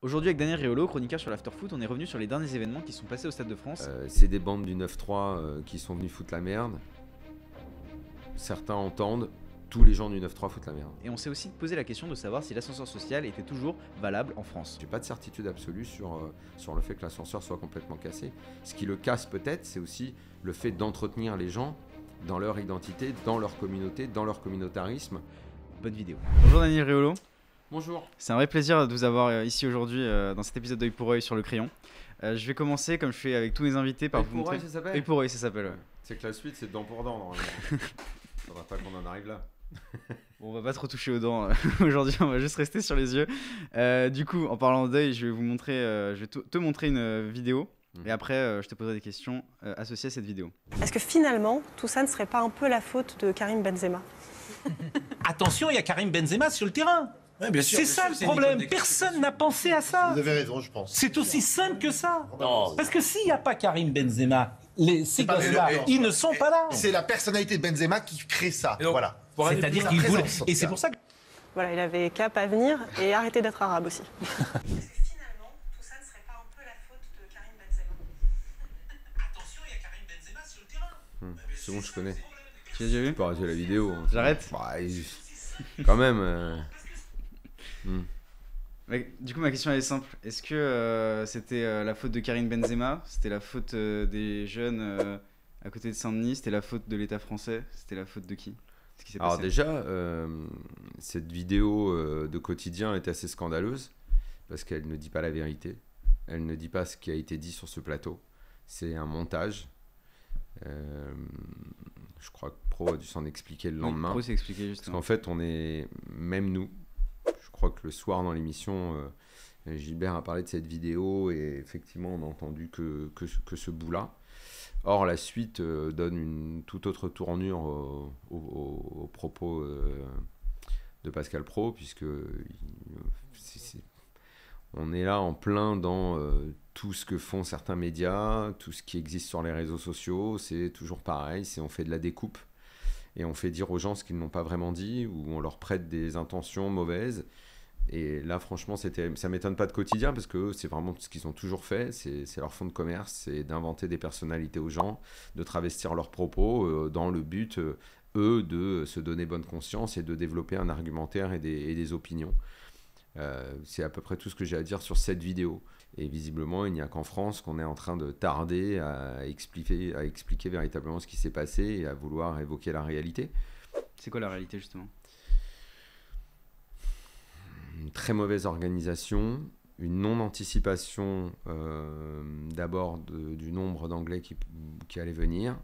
Aujourd'hui avec Daniel Riolo, chroniqueur sur l'Afterfoot, on est revenu sur les derniers événements qui sont passés au Stade de France. C'est des bandes du 9-3 qui sont venus foutre la merde. Certains entendent, tous les gens du 9-3 foutent la merde. Et on s'est aussi posé la question de savoir si l'ascenseur social était toujours valable en France. J'ai pas de certitude absolue sur le fait que l'ascenseur soit complètement cassé. Ce qui le casse peut-être, c'est aussi le fait d'entretenir les gens dans leur identité, dans leur communauté, dans leur communautarisme. Bonne vidéo. Bonjour Daniel Riolo. Bonjour. C'est un vrai plaisir de vous avoir ici aujourd'hui dans cet épisode d'œil pour œil sur le crayon. Je vais commencer comme je fais avec tous mes invités par vous montrer. Œil, ça s'appelle Œil pour œil, ça s'appelle. Ouais. C'est que la suite c'est dent pour dent normalement. Faudra pas qu'on en arrive là. Bon, on va pas trop toucher aux dents aujourd'hui, on va juste rester sur les yeux. Du coup, en parlant d'œil, je vais vous montrer, je vais te montrer une vidéo. Et après, je te poserai des questions associées à cette vidéo. Est-ce que finalement, tout ça ne serait pas un peu la faute de Karim Benzema? Attention, il y a Karim Benzema sur le terrain. Ouais, bien sûr, C'est bien ça sûr, le problème. Personne n'a pensé à ça. Vous avez raison, je pense. C'est aussi simple que ça. Non. Parce que s'il n'y a pas Karim Benzema, ces pas gosses-là, le- ils ne sont pas là. C'est la personnalité de Benzema qui crée ça. donc, Voilà. C'est-à-dire qu'il voulait. Et c'est pour ça que. Voilà, il avait qu'à pas venir et arrêter d'être arabe aussi. Est-ce que finalement, tout ça ne serait pas un peu la faute de Karim Benzema? Attention, il y a Karim Benzema sur le terrain. C'est bon, je connais. Tu l'as déjà vu? Tu peux arrêter la vidéo. Hein. J'arrête. Bah, quand même. Du coup, ma question elle est simple. Est-ce que c'était la faute de Karim Benzema? C'était la faute des jeunes à côté de Saint-Denis? C'était la faute de l'État français? C'était la faute de qui? Ce qui s'est Alors passé. déjà, cette vidéo de quotidien est assez scandaleuse parce qu'elle ne dit pas la vérité. Elle ne dit pas ce qui a été dit sur ce plateau. C'est un montage. Je crois que Pro a dû s'en expliquer le lendemain. Pro s'est expliqué Parce justement. qu'en fait, on est, même nous, je crois que le soir dans l'émission, Gilbert a parlé de cette vidéo et effectivement, on n'a entendu que ce bout-là. Or, la suite donne une toute autre tournure aux propos de Pascal Praud, puisque on est là en plein dans tout ce que font certains médias, tout ce qui existe sur les réseaux sociaux. C'est toujours pareil, on fait de la découpe et on fait dire aux gens ce qu'ils n'ont pas vraiment dit, ou on leur prête des intentions mauvaises. Et là, franchement, ça m'étonne pas de quotidien, parce que c'est vraiment ce qu'ils ont toujours fait, c'est leur fond de commerce, c'est d'inventer des personnalités aux gens, de travestir leurs propos dans le but, eux, de se donner bonne conscience et de développer un argumentaire et des opinions. C'est à peu près tout ce que j'ai à dire sur cette vidéo. Et visiblement, il n'y a qu'en France qu'on est en train de tarder à expliquer véritablement ce qui s'est passé et à vouloir évoquer la réalité. C'est quoi la réalité justement? Une très mauvaise organisation, une non-anticipation d'abord du nombre d'Anglais qui allaient venir.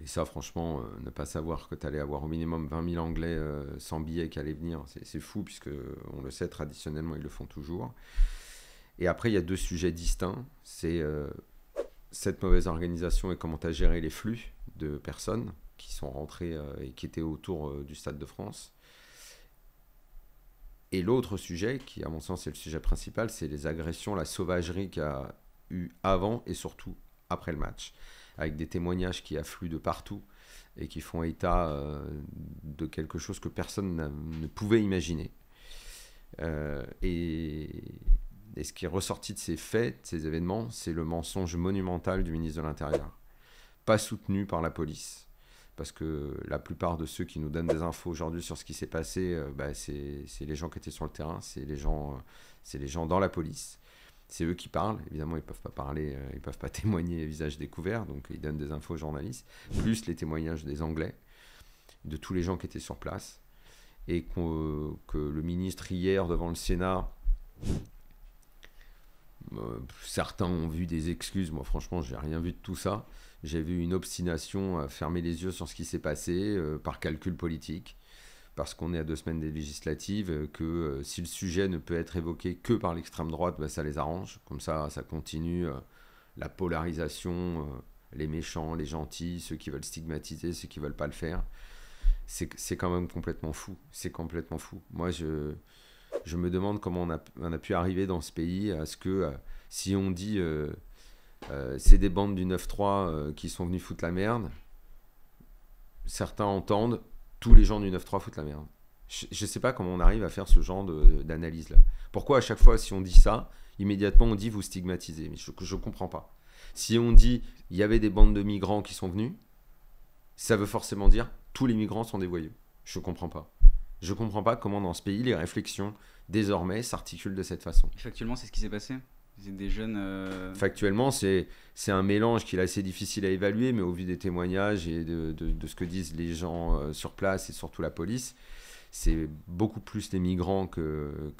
Et ça, franchement, ne pas savoir que tu allais avoir au minimum 20 000 Anglais sans billets qui allaient venir, c'est fou, puisque on le sait, traditionnellement, ils le font toujours. Et après, il y a deux sujets distincts. C'est cette mauvaise organisation et comment tu as géré les flux de personnes qui sont rentrées et qui étaient autour du Stade de France. Et l'autre sujet, qui à mon sens est le sujet principal, c'est les agressions, la sauvagerie qu'il y a eu avant et surtout après le match, avec des témoignages qui affluent de partout et qui font état de quelque chose que personne ne pouvait imaginer. Et ce qui est ressorti de ces faits, de ces événements, c'est le mensonge monumental du ministre de l'Intérieur, pas soutenu par la police. Parce que la plupart de ceux qui nous donnent des infos aujourd'hui sur ce qui s'est passé, c'est les gens qui étaient sur le terrain, c'est les gens dans la police. C'est eux qui parlent. Évidemment, ils ne peuvent pas parler, ils ne peuvent pas témoigner visage découvert, donc ils donnent des infos aux journalistes, plus les témoignages des Anglais, de tous les gens qui étaient sur place. Et que le ministre, hier, devant le Sénat, certains ont vu des excuses. Moi, franchement, je n'ai rien vu de tout ça. J'ai vu une obstination à fermer les yeux sur ce qui s'est passé par calcul politique, parce qu'on est à 2 semaines des législatives, que si le sujet ne peut être évoqué que par l'extrême droite, ça les arrange. Comme ça continue la polarisation, les méchants, les gentils, ceux qui veulent stigmatiser, ceux qui ne veulent pas le faire. C'est quand même complètement fou. C'est complètement fou. Moi, je me demande comment on a pu arriver dans ce pays à ce que, si on dit... c'est des bandes du 9-3 qui sont venus foutre la merde. Certains entendent, tous les gens du 9-3 foutent la merde. Je sais pas comment on arrive à faire ce genre d'analyse-là. Pourquoi à chaque fois, si on dit ça, immédiatement on dit vous stigmatisez? Mais je comprends pas. Si on dit il y avait des bandes de migrants qui sont venus, ça veut forcément dire tous les migrants sont des voyous. Je comprends pas. Je comprends pas comment dans ce pays les réflexions désormais s'articulent de cette façon. Factuellement, c'est ce qui s'est passé. C'est des jeunes. Factuellement, c'est un mélange qui est assez difficile à évaluer, mais au vu des témoignages et de ce que disent les gens sur place et surtout la police, c'est beaucoup plus les migrants que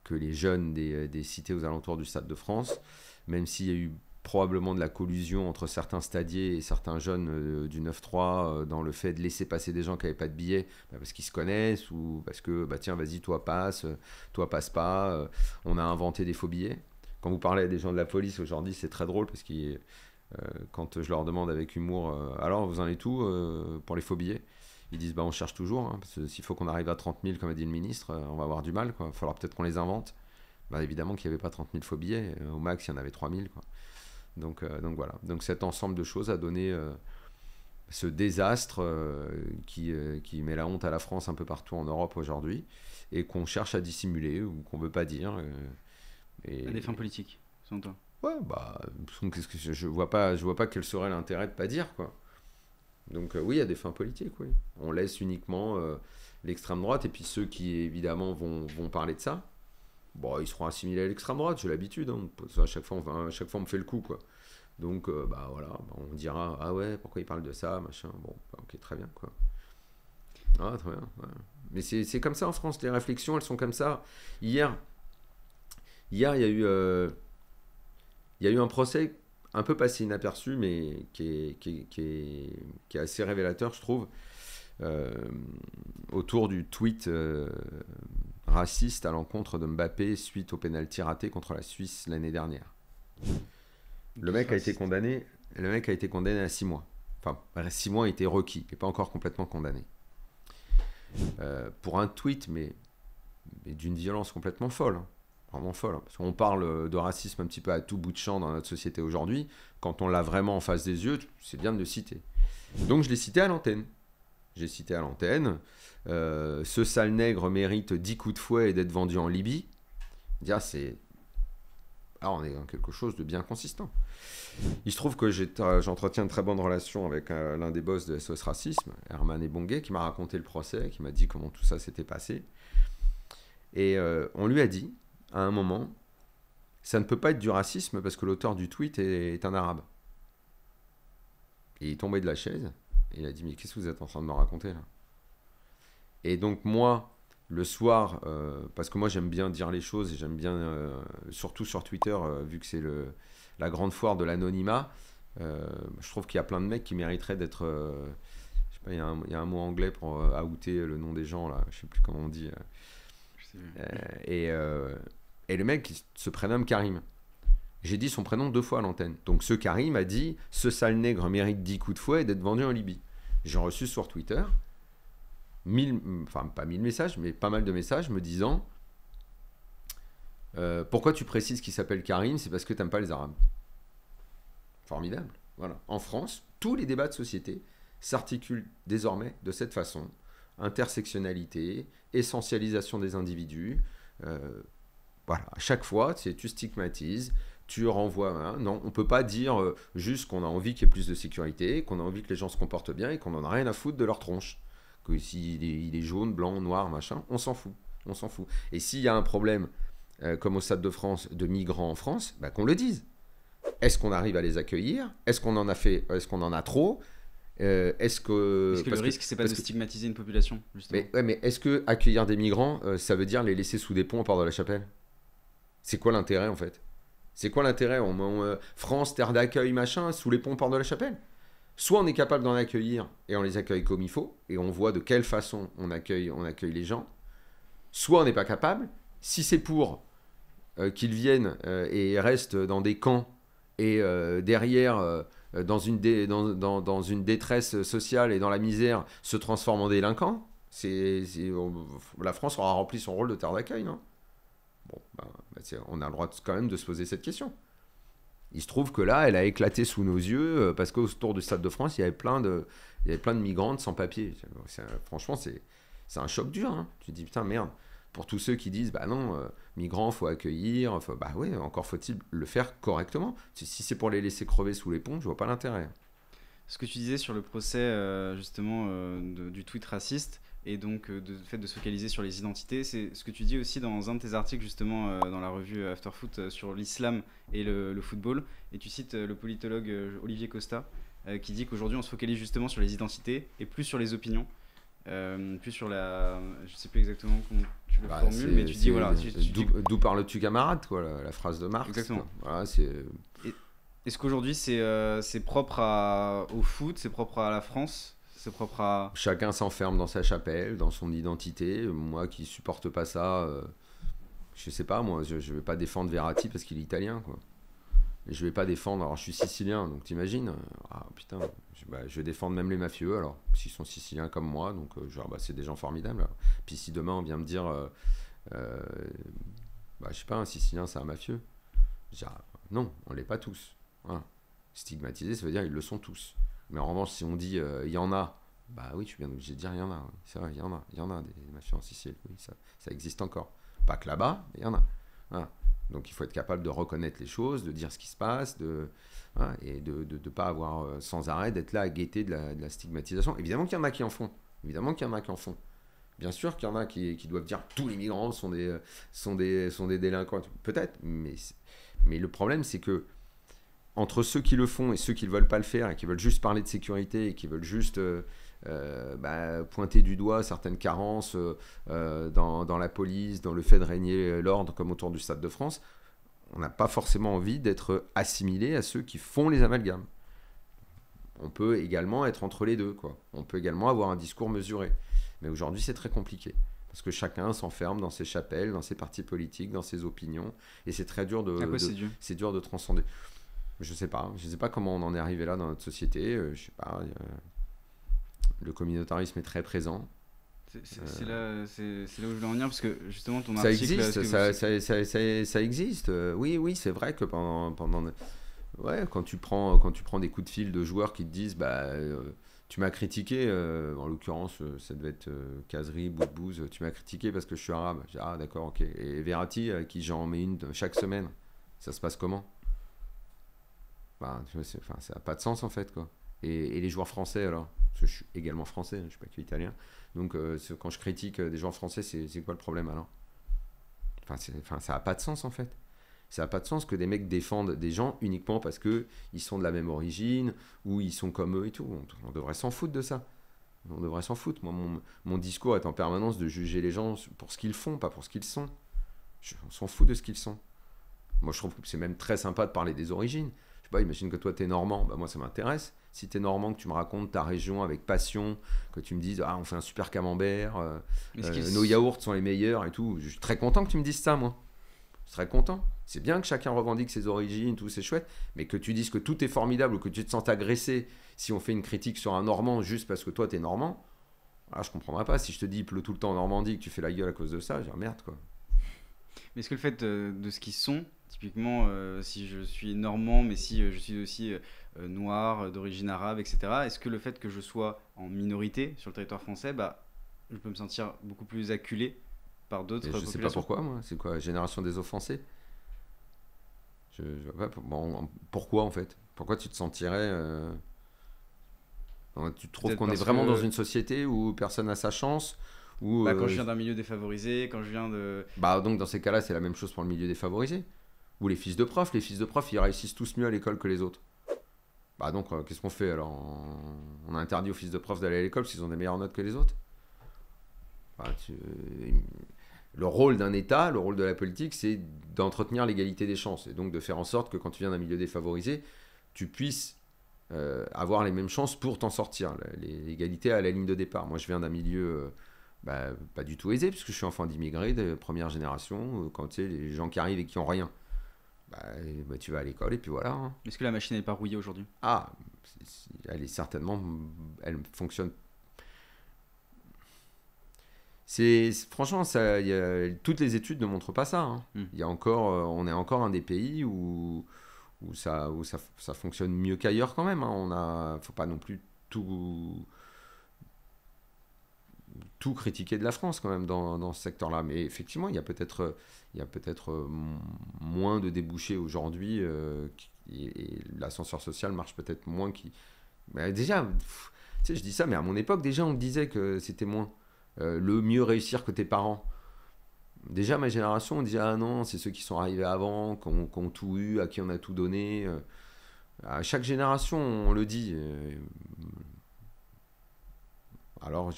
les jeunes des cités aux alentours du Stade de France, même s'il y a eu probablement de la collusion entre certains stadiers et certains jeunes du 9-3 dans le fait de laisser passer des gens qui n'avaient pas de billets parce qu'ils se connaissent ou parce que tiens vas-y toi passe pas, on a inventé des faux billets. Quand vous parlez à des gens de la police aujourd'hui, c'est très drôle parce que quand je leur demande avec humour alors vous en êtes où pour les faux billets, ils disent on cherche toujours hein, parce que s'il faut qu'on arrive à 30 000 comme a dit le ministre, on va avoir du mal quoi. Il va falloir peut-être qu'on les invente. Évidemment qu'il n'y avait pas 30 000 faux billets, au max il y en avait 3 000 quoi. Donc voilà, donc cet ensemble de choses a donné ce désastre qui met la honte à la France un peu partout en Europe aujourd'hui et qu'on cherche à dissimuler ou qu'on ne veut pas dire. À des fins politiques, selon toi? Ouais, je vois pas quel serait l'intérêt de pas dire quoi. Donc oui, il y a des fins politiques, oui. On laisse uniquement l'extrême droite et puis ceux qui évidemment vont parler de ça. Ils seront assimilés à l'extrême droite, j'ai l'habitude. Hein. À chaque fois, on me fait le coup, quoi. Donc, voilà, on dira ah ouais, pourquoi il parle de ça, machin. Ok, très bien, quoi. Ah, très bien. Ouais. Mais c'est comme ça en France, les réflexions, elles sont comme ça. Hier, il y a eu un procès un peu passé inaperçu, mais qui est assez révélateur, je trouve, autour du tweet raciste à l'encontre de Mbappé suite au pénalty raté contre la Suisse l'année dernière. Le mec a été condamné à 6 mois. Enfin, 6 mois a été requis, il n'est pas encore complètement condamné. Pour un tweet, mais d'une violence complètement folle. Hein. Vraiment folle. Hein. Parce qu'on parle de racisme un petit peu à tout bout de champ dans notre société aujourd'hui. Quand on l'a vraiment en face des yeux, c'est bien de le citer. Donc je l'ai cité à l'antenne. Ce sale nègre mérite 10 coups de fouet et d'être vendu en Libye. On est dans quelque chose de bien consistant. Il se trouve que j'entretiens une très bonne relation avec l'un des boss de SOS Racisme, Herman Ebongué, qui m'a raconté le procès, qui m'a dit comment tout ça s'était passé. Et on lui a dit, à un moment, ça ne peut pas être du racisme parce que l'auteur du tweet est un arabe. Et il est tombé de la chaise. Et il a dit, mais qu'est-ce que vous êtes en train de me raconter là? Et donc moi, le soir, parce que moi j'aime bien dire les choses et j'aime bien, surtout sur Twitter, vu que c'est la grande foire de l'anonymat, je trouve qu'il y a plein de mecs qui mériteraient d'être... je sais pas, il y a un mot anglais pour outer le nom des gens, là, je sais plus comment on dit. Et le mec il se prénomme Karim. J'ai dit son prénom 2 fois à l'antenne. Donc ce Karim a dit « Ce sale nègre mérite 10 coups de fouet et d'être vendu en Libye ». J'ai reçu sur Twitter, pas 1000 messages, mais pas mal de messages me disant « Pourquoi tu précises qu'il s'appelle Karim? C'est parce que tu n'aimes pas les Arabes. » Formidable. Voilà. En France, tous les débats de société s'articulent désormais de cette façon. Intersectionnalité, essentialisation des individus. Voilà. À chaque fois, tu stigmatises, tu renvoies. Hein, non, on ne peut pas dire juste qu'on a envie qu'il y ait plus de sécurité, qu'on a envie que les gens se comportent bien et qu'on n'en a rien à foutre de leur tronche. Que s'il est jaune, blanc, noir, machin, on s'en fout. On s'en fout. Et s'il y a un problème, comme au Stade de France, de migrants en France, qu'on le dise. Est-ce qu'on arrive à les accueillir? Est-ce qu'on en a fait? Est-ce qu'on en a trop? Est-ce que le risque, c'est pas de stigmatiser une population, justement? Mais est-ce que accueillir des migrants, ça veut dire les laisser sous des ponts au port de la Chapelle? C'est quoi l'intérêt, en fait? C'est quoi l'intérêt? France, terre d'accueil, machin, sous les ponts au port de la Chapelle? Soit on est capable d'en accueillir et on les accueille comme il faut, et on voit de quelle façon on accueille les gens. Soit on n'est pas capable. Si c'est pour qu'ils viennent et restent dans des camps et derrière, dans une détresse sociale et dans la misère, se transforment en délinquants, la France aura rempli son rôle de terre d'accueil, non? Bon, on a le droit quand même de se poser cette question. Il se trouve que là, elle a éclaté sous nos yeux parce qu'autour du Stade de France, il y avait plein de migrants sans papier. Franchement, c'est un choc dur. Hein. Tu te dis, putain, merde. Pour tous ceux qui disent, bah non, migrants, faut accueillir, bah oui, encore faut-il le faire correctement. Si c'est pour les laisser crever sous les ponts, je vois pas l'intérêt. Ce que tu disais sur le procès justement du tweet raciste et donc de fait de se focaliser sur les identités, c'est ce que tu dis aussi dans un de tes articles justement dans la revue Afterfoot sur l'islam et le football. Et tu cites le politologue Olivier Costa qui dit qu'aujourd'hui on se focalise justement sur les identités et plus sur les opinions. Plus sur la... Je sais plus exactement comment tu le formules, mais tu dis voilà... D'où parles-tu camarade, quoi, la phrase de Marx. Exactement. Voilà, Est-ce qu'aujourd'hui c'est propre au foot, c'est propre à la France, c'est propre à... Chacun s'enferme dans sa chapelle, dans son identité. Moi qui supporte pas ça, je sais pas, moi je vais pas défendre Verratti parce qu'il est italien, quoi. Et je vais pas défendre, alors je suis sicilien, donc t'imagines, ah putain, je vais défendre même les mafieux, alors, s'ils sont siciliens comme moi, donc genre, c'est des gens formidables. Alors. Puis si demain on vient me dire, je sais pas, un sicilien c'est un mafieux, je dis, non, on l'est pas tous. Voilà. Stigmatiser, ça veut dire ils le sont tous. Mais en revanche, si on dit, il y en a, bah oui, je suis bien obligé de dire, il y en a, oui. C'est vrai, il y en a des mafieux en Sicile, oui, ça existe encore. Pas que là-bas, mais il y en a. Voilà. Donc il faut être capable de reconnaître les choses, de dire ce qui se passe, et de ne pas avoir sans arrêt d'être là à guetter de la stigmatisation. Évidemment qu'il y en a qui en font. Bien sûr qu'il y en a qui doivent dire que tous les migrants sont des délinquants. Peut-être, mais le problème c'est que entre ceux qui le font et ceux qui ne veulent pas le faire et qui veulent juste parler de sécurité et qui veulent juste pointer du doigt certaines carences dans la police, dans le fait de régner l'ordre comme autour du Stade de France, on n'a pas forcément envie d'être assimilé à ceux qui font les amalgames. On peut également être entre les deux, quoi. On peut également avoir un discours mesuré. Mais aujourd'hui, c'est très compliqué. Parce que chacun s'enferme dans ses chapelles, dans ses partis politiques, dans ses opinions. Et c'est très dur c'est dur de transcender. Je sais pas comment on en est arrivé là dans notre société. Je sais pas. Le communautarisme est très présent. C'est là où je voulais en venir parce que justement ton ça article... ça existe. Oui, c'est vrai que quand tu prends des coups de fil de joueurs qui te disent tu m'as critiqué, en l'occurrence ça devait être Kazri, Boudbouz, tu m'as critiqué parce que je suis arabe. Je dis, ah d'accord, ok. Et Verratti, à qui j'en mets une chaque semaine, ça se passe comment? Ça n'a pas de sens en fait, quoi. Et les joueurs français alors, parce que je suis également français, je ne suis pas que italien, donc quand je critique des joueurs français, c'est quoi le problème alors? Ça n'a pas de sens en fait. Ça n'a pas de sens que des mecs défendent des gens uniquement parce qu'ils sont de la même origine ou ils sont comme eux et tout. On devrait s'en foutre de ça. On devrait s'en foutre. Moi, mon discours est en permanence de juger les gens pour ce qu'ils font, pas pour ce qu'ils sont. On s'en fout de ce qu'ils sont. Moi, je trouve que c'est même très sympa de parler des origines. Je sais pas, imagine que toi, t'es normand. Moi, ça m'intéresse. Si t'es normand, que tu me racontes ta région avec passion, que tu me dises, on fait un super camembert, nos yaourts sont les meilleurs et tout. Je suis très content que tu me dises ça, moi. Je serais content. C'est bien que chacun revendique ses origines, tout, c'est chouette, mais que tu dises que tout est formidable ou que tu te sens agressé si on fait une critique sur un Normand juste parce que toi t'es Normand, je comprendrais pas. Si je te dis il pleut tout le temps en Normandie, que tu fais la gueule à cause de ça, je dis merde, quoi. Mais est-ce que le fait de ce qu'ils sont, typiquement si je suis Normand, mais si je suis aussi noir, d'origine arabe, etc., est-ce que le fait que je sois en minorité sur le territoire français, je peux me sentir beaucoup plus acculé par d'autres populations? Je sais pas pourquoi, moi. C'est quoi, génération des offensés? Je vois pas. Pourquoi, en fait? Pourquoi tu te sentirais... Tu trouves qu'on est vraiment dans une société où personne n'a sa chance où, quand je viens d'un milieu défavorisé, quand je viens de... donc dans ces cas-là, c'est la même chose pour le milieu défavorisé. Ou les fils de profs. Les fils de profs, ils réussissent tous mieux à l'école que les autres. Donc, qu'est-ce qu'on fait, alors? On a interdit aux fils de profs d'aller à l'école parce qu'ils ont des meilleures notes que les autres. Le rôle d'un État, le rôle de la politique, c'est d'entretenir l'égalité des chances. Et donc de faire en sorte que quand tu viens d'un milieu défavorisé, tu puisses avoir les mêmes chances pour t'en sortir. L'égalité à la ligne de départ. Moi, je viens d'un milieu pas du tout aisé, puisque je suis enfant d'immigrés de première génération. Quand tu sais, les gens qui arrivent et qui n'ont rien, tu vas à l'école et puis voilà. Hein. Est-ce que la machine n'est pas rouillée aujourd'hui? Elle est certainement... Elle fonctionne. Franchement, toutes les études ne montrent pas ça. Hein. Il y a encore, on est encore un des pays où ça fonctionne mieux qu'ailleurs quand même. Hein. Faut pas non plus tout tout critiquer de la France quand même dans ce secteur-là. Mais effectivement, il y a peut-être moins de débouchés aujourd'hui et l'ascenseur social marche peut-être moins. Bah, déjà, tu sais, je dis ça, mais à mon époque, déjà, on me disait que c'était moins. Le mieux réussir que tes parents. Déjà, ma génération, on disait ah non, c'est ceux qui sont arrivés avant, qui ont tout eu, à qui on a tout donné. À chaque génération, on le dit. Alors,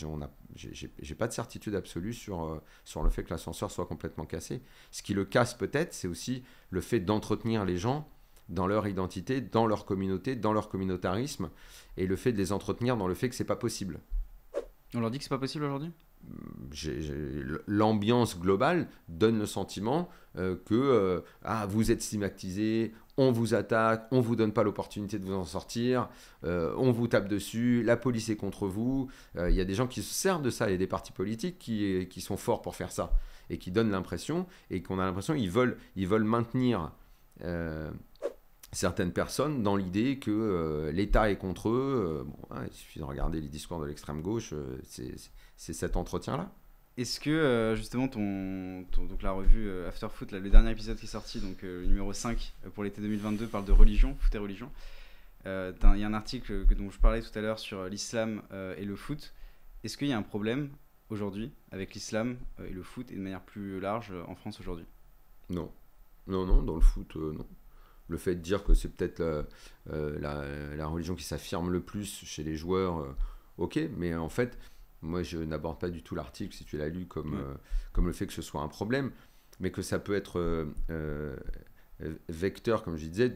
j'ai pas de certitude absolue sur le fait que l'ascenseur soit complètement cassé. Ce qui le casse peut-être, c'est aussi le fait d'entretenir les gens dans leur identité, dans leur communauté, dans leur communautarisme, et le fait de les entretenir dans le fait que c'est pas possible. On leur dit que c'est pas possible aujourd'hui ? L'ambiance globale donne le sentiment que vous êtes stigmatisé, on vous attaque, on vous donne pas l'opportunité de vous en sortir, on vous tape dessus, la police est contre vous. Il y a des gens qui se servent de ça, il y a des partis politiques qui sont forts pour faire ça et qui donnent l'impression, et qu'on a l'impression qu'ils veulent maintenir certaines personnes dans l'idée que l'État est contre eux. Il suffit de regarder les discours de l'extrême gauche, c'est cet entretien-là. Est-ce que justement donc la revue After Foot, là, le dernier épisode qui est sorti, donc le numéro 5 pour l'été 2022, parle de religion, foot et religion. Il y a un article dont je parlais tout à l'heure sur l'islam et le foot. Est-ce qu'il y a un problème aujourd'hui avec l'islam et le foot, et de manière plus large en France aujourd'hui ? Non, dans le foot, non. Le fait de dire que c'est peut-être la religion qui s'affirme le plus chez les joueurs, ok, mais en fait, moi je n'aborde pas du tout l'article, si tu l'as lu, comme le fait que ce soit un problème, mais que ça peut être vecteur, comme je disais,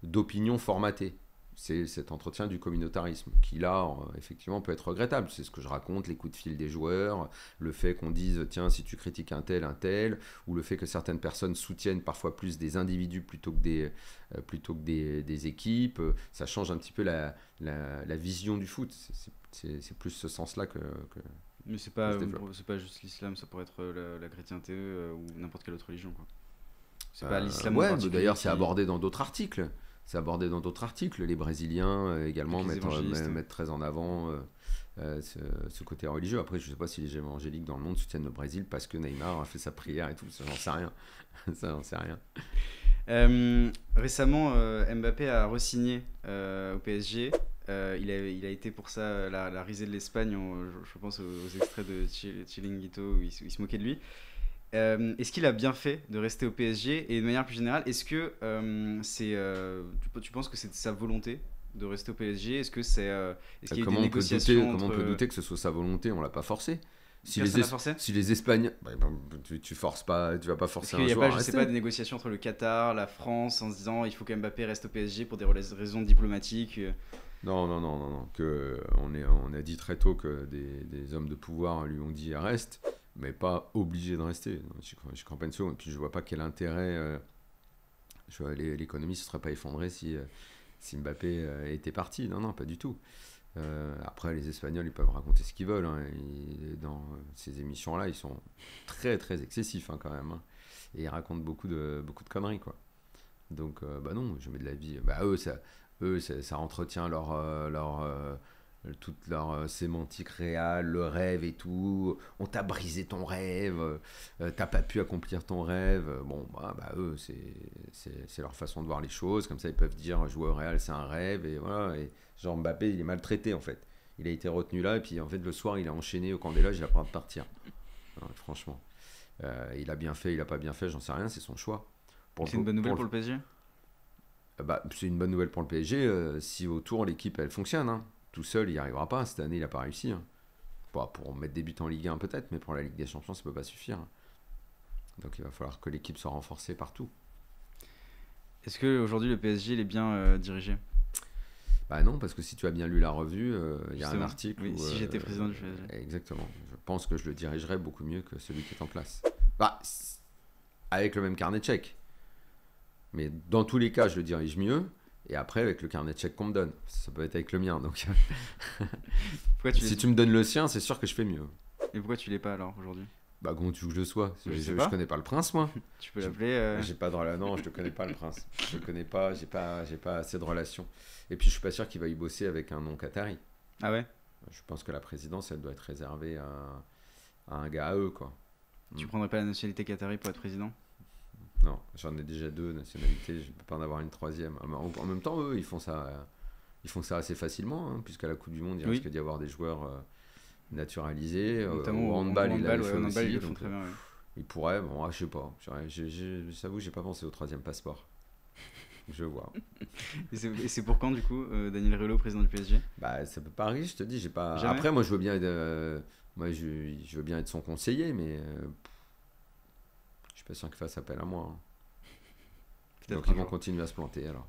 d'opinions formatées. C'est cet entretien du communautarisme qui, là, effectivement, peut être regrettable. C'est ce que je raconte, les coups de fil des joueurs, le fait qu'on dise, tiens, si tu critiques un tel, ou le fait que certaines personnes soutiennent parfois plus des individus plutôt que des équipes. Ça change un petit peu la vision du foot. C'est plus ce sens-là que mais c'est pas juste l'islam, ça pourrait être la chrétienté ou n'importe quelle autre religion, quoi. C'est pas l'islam. Ouais, d'ailleurs, c'est abordé dans d'autres articles. Les Brésiliens également mettent très en avant ce côté religieux. Après, je ne sais pas si les évangéliques dans le monde soutiennent le Brésil parce que Neymar a fait sa prière et tout. Ça, j'en sais rien. Récemment, Mbappé a re-signé au PSG. Il a été pour ça la risée de l'Espagne, je pense aux extraits de Chiringuito où il se moquait de lui. Est-ce qu'il a bien fait de rester au PSG, et de manière plus générale, est-ce que tu penses que c'est sa volonté de rester au PSG? Est-ce qu'il y a eu des négociations Comment on peut douter que ce soit sa volonté? On l'a pas forcé. Si forcé les Espagnols, tu forces pas, tu vas pas forcer un joueur. Est-ce qu'il n'y a pas, je sais pas, des négociations entre le Qatar, la France, en se disant il faut qu'Mbappé reste au PSG pour des raisons diplomatiques? Non. On a dit très tôt que des hommes de pouvoir lui ont dit reste, mais pas obligé de rester. Je campagne sur, et puis je vois pas quel intérêt. L'économie ne se serait pas effondrée si Mbappé était parti. Non, pas du tout. Après, les Espagnols, ils peuvent raconter ce qu'ils veulent. Hein. Dans ces émissions-là, ils sont très, très excessifs quand même. Hein. Et ils racontent beaucoup de conneries, quoi. Donc, non, je mets de la vie. Ça entretient toute leur sémantique réelle, le rêve et tout. On t'a brisé ton rêve, t'as pas pu accomplir ton rêve. Eux, c'est leur façon de voir les choses. Comme ça, ils peuvent dire jouer au Real, c'est un rêve. Et voilà. Et genre Mbappé, il est maltraité en fait. Il a été retenu là, et puis en fait, le soir, il a enchaîné au camp des loges, il a pas de partir. Franchement. Il a bien fait, il a pas bien fait, j'en sais rien, c'est son choix. C'est une bonne nouvelle pour le PSG ? C'est une bonne nouvelle pour le PSG si autour l'équipe elle fonctionne. Hein. Tout seul il n'y arrivera pas. Cette année il n'a pas réussi. Hein. Pour mettre des buts en Ligue 1 peut-être, mais pour la Ligue des Champions ça ne peut pas suffire. Donc il va falloir que l'équipe soit renforcée partout. Est-ce qu'aujourd'hui le PSG il est bien dirigé ? Non, parce que si tu as bien lu la revue, il y a un article où, si j'étais président du PSG. Exactement. Je pense que je le dirigerais beaucoup mieux que celui qui est en place. Avec le même carnet de chèques. Mais dans tous les cas, je le dirige mieux. Et après, avec le carnet de chèques qu'on me donne. Ça peut être avec le mien. Donc, si tu me donnes le sien, c'est sûr que je fais mieux. Et pourquoi tu l'es pas alors aujourd'hui ? Comment tu veux que je le sois ? Je connais pas le prince, moi. Tu peux l'appeler J'ai pas de relation. Non, je te connais pas le prince. Je le connais pas. J'ai pas assez de relations. Et puis, je suis pas sûr qu'il va y bosser avec un nom qatari. Ah ouais ? Je pense que la présidence, elle doit être réservée à un gars à eux, quoi. Tu prendrais pas la nationalité qatari pour être président? Non, j'en ai déjà 2 nationalités, je ne peux pas en avoir une troisième. En même temps, eux, ils font ça assez facilement, hein, puisqu'à la Coupe du Monde, il risque d'y avoir des joueurs naturalisés. Notamment Au handball, il l'avait fait ouais, au handball, aussi. ils le font Donc, très bien, ouais. il pourrait, bon, je sais pas. J'avoue, j'ai pas pensé au 3e passeport. Je vois. Et c'est pour quand, du coup, Daniel Riolo, président du PSG? Bah, ça peut pas arriver, je te dis, j'ai pas. Jamais. Après, moi, je veux bien être, je veux bien être son conseiller, mais je suis pas sûr qu'il fasse appel à moi. Hein. Peut-être Donc un ils vont jour. continuer à se planter alors.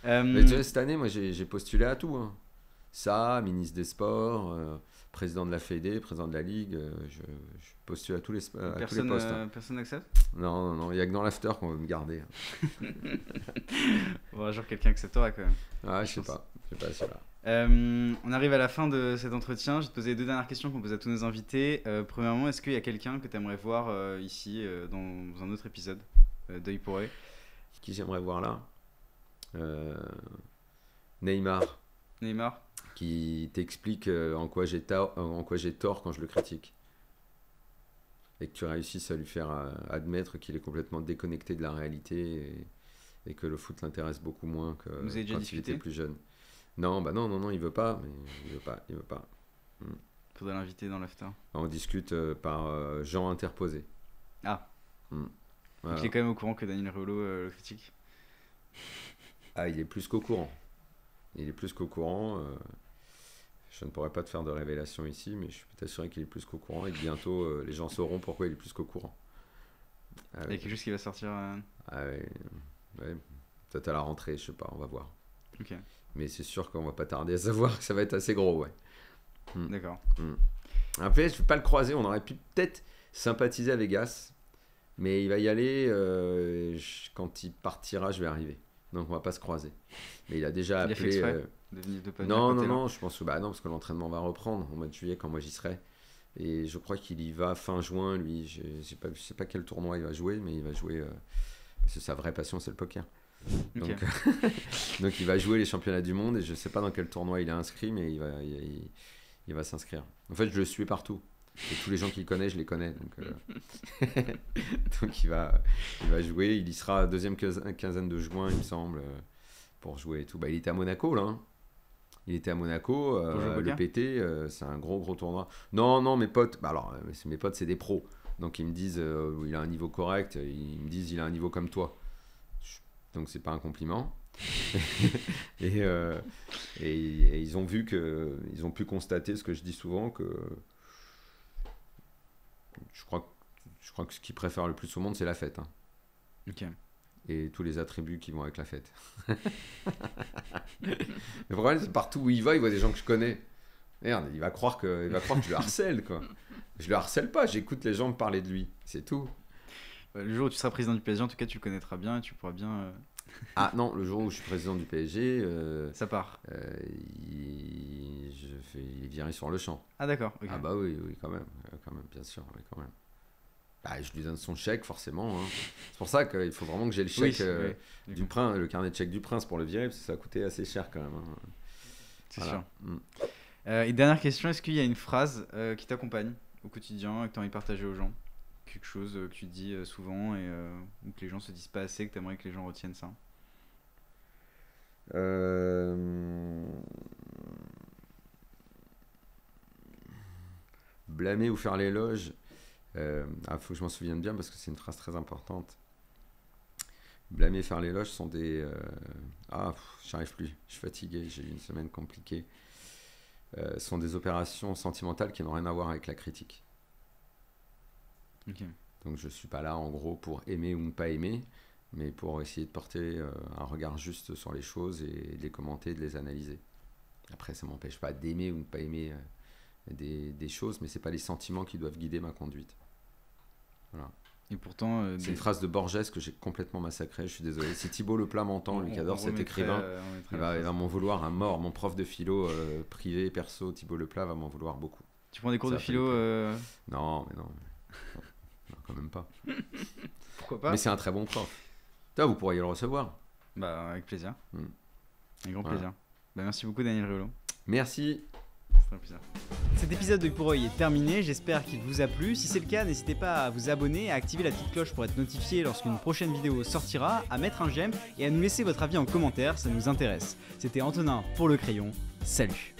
Euh, Mais tu vois, cette année, moi, j'ai postulé à tout. Hein. Ça, ministre des Sports, président de la Fédé, président de la Ligue. Je postule à tous les postes. Hein. Personne n'accepte? Non, il n'y a que dans l'after qu'on veut me garder. Bon, un jour, quelqu'un acceptera quand même. Ah, je sais pas, c'est là. On arrive à la fin de cet entretien. Je vais te poser les 2 dernières questions qu'on pose à tous nos invités. Premièrement, est-ce qu'il y a quelqu'un que tu aimerais voir ici dans un autre épisode d'Œil pour Œil? Qui j'aimerais voir là Neymar, Neymar? qui t'explique en quoi j'ai tort quand je le critique. Et que tu réussisses à lui faire admettre qu'il est complètement déconnecté de la réalité et que le foot l'intéresse beaucoup moins que Vous avez déjà quand il discuté? était plus jeune. Non, il veut pas, mais il veut pas. Faudrait l'inviter dans l'after. On discute par gens interposés. Ah. Voilà. Donc il est quand même au courant que Daniel Riolo le critique. Ah, il est plus qu'au courant. Je ne pourrais pas te faire de révélation ici, mais je suis t'assurer qu'il est plus qu'au courant et que bientôt les gens sauront pourquoi il est plus qu'au courant. Il y a quelque chose qui va sortir. Ouais. Peut-être à la rentrée, je sais pas, on va voir. Ok, Mais c'est sûr qu'on va pas tarder à savoir que ça va être assez gros, ouais. d'accord. Après, je ne vais pas le croiser, on aurait pu peut-être sympathiser à Vegas, mais il va y aller, quand il partira, je vais arriver. Donc on va pas se croiser. Mais il a déjà Il a fait appelé... exprès de pas venir à Non, côté, là. non, je pense que non, parce que l'entraînement va reprendre au mois de juillet quand moi j'y serai. Et je crois qu'il y va fin juin, lui. Je sais pas quel tournoi il va jouer, mais il va jouer... parce que sa vraie passion, c'est le poker. Ok. Donc, donc il va jouer les championnats du monde et je sais pas dans quel tournoi il est inscrit, mais il va s'inscrire. En fait, je le suis partout. Et tous les gens qu'il connaît, je les connais. Donc, donc il va jouer. Il y sera deuxième quinzaine de juin, il me semble, pour jouer et tout. Bah, il était à Monaco, là. Hein. Il était à Monaco. Le PT, c'est un gros tournoi. Non, mes potes. Bah, alors, mes potes, c'est des pros. Donc ils me disent, il a un niveau correct. Ils me disent, il a un niveau comme toi. Donc c'est pas un compliment. et ils ont vu ils ont pu constater ce que je dis souvent, que je crois que ce qu'ils préfèrent le plus au monde, c'est la fête. Hein. Ok. Et tous les attributs qui vont avec la fête. Le problème, c'est partout où il voit des gens que je connais. Merde, il va croire que je le harcèle, quoi. Je le harcèle pas, j'écoute les gens me parler de lui, c'est tout. Le jour où tu seras président du PSG, en tout cas, tu le connaîtras bien et tu pourras bien. Ah non, le jour où je suis président du PSG, Ça part. il est viré sur le champ. Ah d'accord. Ok. Ah bah oui, quand même, bien sûr, oui, quand même. Bah, je lui donne son chèque, forcément. Hein. C'est pour ça qu'il faut vraiment que j'ai le chèque oui, du prince, le carnet de chèque du prince pour le virer, parce que ça a coûté assez cher quand même. Hein. C'est Voilà. sûr. Et dernière question, est-ce qu'il y a une phrase qui t'accompagne au quotidien, que tu as envie de partager aux gens? Quelque chose que tu dis souvent ou que les gens se disent pas assez, que tu aimerais que les gens retiennent ça? Blâmer ou faire l'éloge, faut que je m'en souvienne bien parce que c'est une phrase très importante. Blâmer et faire l'éloge sont des... j'y arrive plus, je suis fatigué, j'ai eu une semaine compliquée. Sont des opérations sentimentales qui n'ont rien à voir avec la critique. Ok. Donc je suis pas là en gros pour aimer ou ne pas aimer, mais pour essayer de porter un regard juste sur les choses et de les commenter, de les analyser. Après, ça m'empêche pas d'aimer ou ne pas aimer des choses, mais c'est pas les sentiments qui doivent guider ma conduite. Voilà. Et pourtant, c'est une phrase de Borges que j'ai complètement massacrée, je suis désolé. Si Thibaut Leplat m'entend, lui qui adore cet écrivain, il va m'en vouloir à mort. Mon prof de philo privé, perso, Thibaut Leplat, va m'en vouloir beaucoup. Tu prends des cours de philo Non, mais non. Non, quand même pas. Pourquoi pas? Mais c'est un très bon prof. Toi, vous pourriez le recevoir. Bah, avec plaisir. Avec grand plaisir. Bah, merci beaucoup, Daniel Riolo. Merci. ferait plaisir. Cet épisode de Pour œil est terminé, j'espère qu'il vous a plu. Si c'est le cas, n'hésitez pas à vous abonner, à activer la petite cloche pour être notifié lorsqu'une prochaine vidéo sortira, à mettre un j'aime et à nous laisser votre avis en commentaire, ça nous intéresse. C'était Antonin pour Le Crayon, salut.